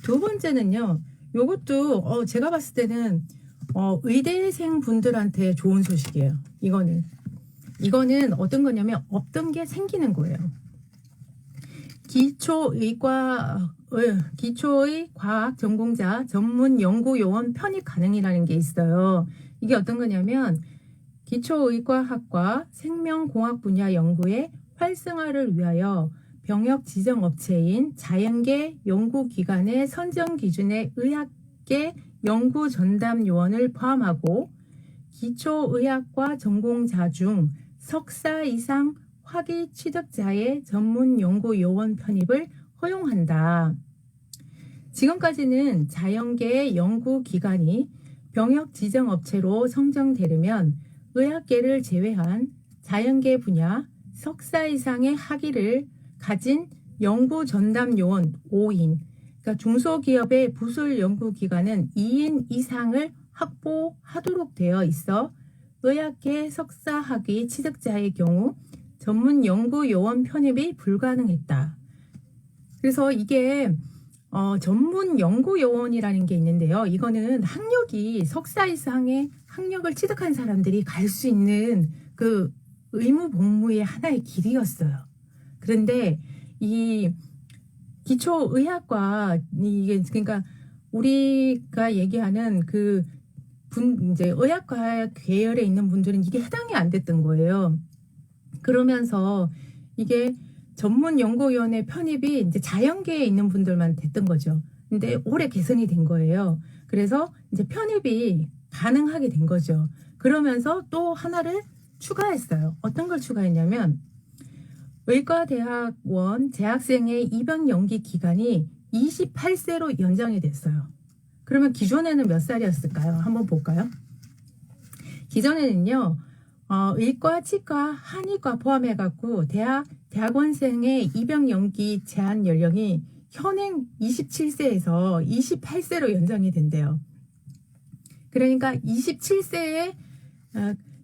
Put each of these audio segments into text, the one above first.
두 번째는요. 요것도 제가 봤을 때는 의대생 분들한테 좋은 소식이에요. 이거는 어떤 거냐면 없던 게 생기는 거예요. 기초의 과학 전공자 전문 연구 요원 편입 가능이라는 게 있어요. 이게 어떤 거냐면 기초의과학과 생명공학 분야 연구의 활성화를 위하여 병역 지정 업체인 자연계 연구기관의 선정 기준의 의학계 연구 전담 요원을 포함하고 기초의학과 전공자 중 석사 이상 학위 취득자의 전문 연구 요원 편입을 허용한다. 지금까지는 자연계의 연구기관이 병역 지정 업체로 선정되려면 의학계를 제외한 자연계 분야 석사 이상의 학위를 가진 연구 전담 요원 5인, 그러니까 중소기업의 부술 연구기관은 2인 이상을 확보하도록 되어 있어 의학계 석사 학위 취득자의 경우 전문 연구 요원 편입이 불가능했다. 그래서 이게 전문 연구 요원이라는 게 있는데요. 이거는 학력이 석사 이상의 학력을 취득한 사람들이 갈 수 있는 그 의무 복무의 하나의 길이었어요. 그런데 이 기초의학과 이게 그러니까 우리가 얘기하는 이제 의학과 계열에 있는 분들은 이게 해당이 안 됐던 거예요. 그러면서 이게 전문 연구위원회 편입이 이제 자연계에 있는 분들만 됐던 거죠. 근데 올해 개선이 된 거예요. 그래서 이제 편입이 가능하게 된 거죠. 그러면서 또 하나를 추가했어요. 어떤 걸 추가했냐면 의과대학원 재학생의 입영 연기 기간이 28세로 연장이 됐어요. 그러면 기존에는 몇 살이었을까요? 한번 볼까요? 기존에는요. 의과, 치과, 한의과 포함해갖고 대학원생의 입영 연기 제한 연령이 현행 27세에서 28세로 연장이 된대요. 그러니까 27세의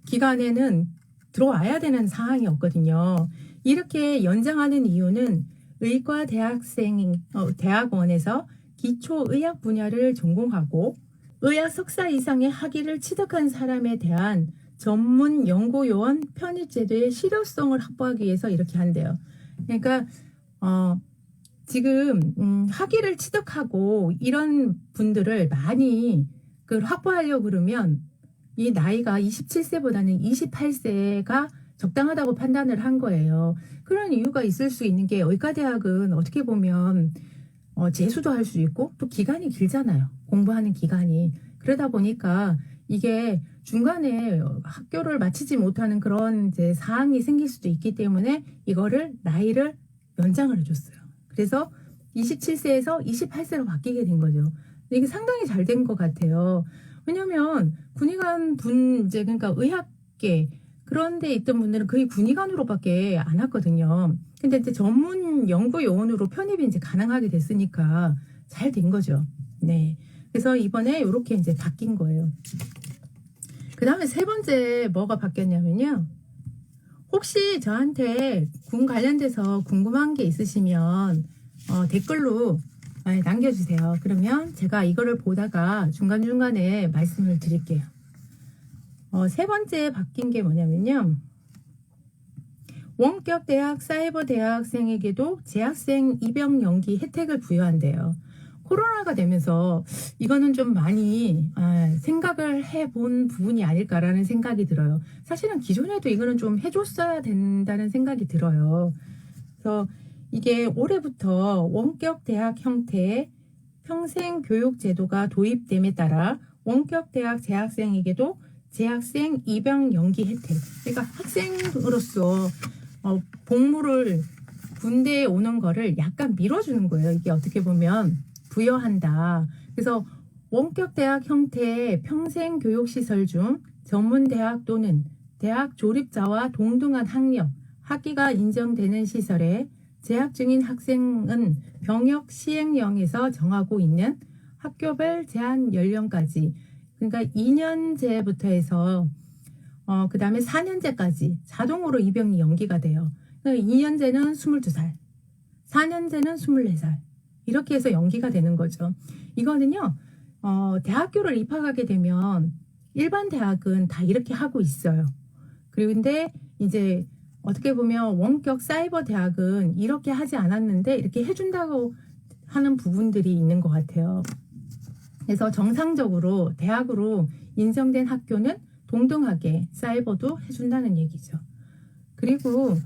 기간에는 들어와야 되는 상황이었거든요. 이렇게 연장하는 이유는 의과 대학원에서 기초의학 분야를 전공하고 의학 석사 이상의 학위를 취득한 사람에 대한 전문 연구요원 편입 제도의 실효성을 확보하기 위해서 이렇게 한대요. 그러니까 지금 학위를 취득하고 이런 분들을 많이 확보하려고 그러면 이 나이가 27세보다는 28세가 적당하다고 판단을 한 거예요. 그런 이유가 있을 수 있는 게 의과대학은 어떻게 보면 재수도 할 수 있고 또 기간이 길잖아요. 공부하는 기간이. 그러다 보니까 이게 중간에 학교를 마치지 못하는 그런 이제 사항이 생길 수도 있기 때문에 이거를 나이를 연장을 해줬어요. 그래서 27세에서 28세로 바뀌게 된 거죠. 이게 상당히 잘 된 것 같아요. 왜냐면 군의관 이제 그러니까 의학계 그런 데 있던 분들은 거의 군의관으로밖에 안 왔거든요. 근데 이제 전문 연구 요원으로 편입이 이제 가능하게 됐으니까 잘 된 거죠. 네. 그래서 이번에 이렇게 이제 바뀐 거예요. 그 다음에 세 번째 뭐가 바뀌었냐면요. 혹시 저한테 군 관련돼서 궁금한 게 있으시면 댓글로 남겨주세요. 그러면 제가 이거를 보다가 중간중간에 말씀을 드릴게요. 세 번째 바뀐 게 뭐냐면요. 원격 대학, 사이버 대학생에게도 재학생 입영 연기 혜택을 부여한대요. 코로나가 되면서 이거는 좀 많이 생각을 해본 부분이 아닐까라는 생각이 들어요. 사실은 기존에도 이거는 좀 해줬어야 된다는 생각이 들어요. 그래서 이게 올해부터 원격 대학 형태의 평생 교육 제도가 도입됨에 따라 원격 대학 재학생에게도 재학생 입영 연기 혜택. 그러니까 학생으로서 복무를 군대에 오는 거를 약간 밀어주는 거예요. 이게 어떻게 보면 부여한다. 그래서 원격 대학 형태의 평생 교육 시설 중 전문 대학 또는 대학 졸업자와 동등한 학력, 학위가 인정되는 시설에 재학 중인 학생은 병역 시행령에서 정하고 있는 학교별 제한 연령까지, 그러니까 2년제부터 해서 그 다음에 4년제까지 자동으로 입영이 연기가 돼요. 그러니까 2년제는 22살, 4년제는 24살, 이렇게 해서 연기가 되는 거죠. 이거는요, 대학교를 입학하게 되면 일반 대학은 다 이렇게 하고 있어요. 그런데 이제 어떻게 보면 원격 사이버 대학은 이렇게 하지 않았는데 이렇게 해준다고 하는 부분들이 있는 것 같아요. 그래서 정상적으로 대학으로 인정된 학교는 동등하게 사이버도 해준다는 얘기죠. 그리고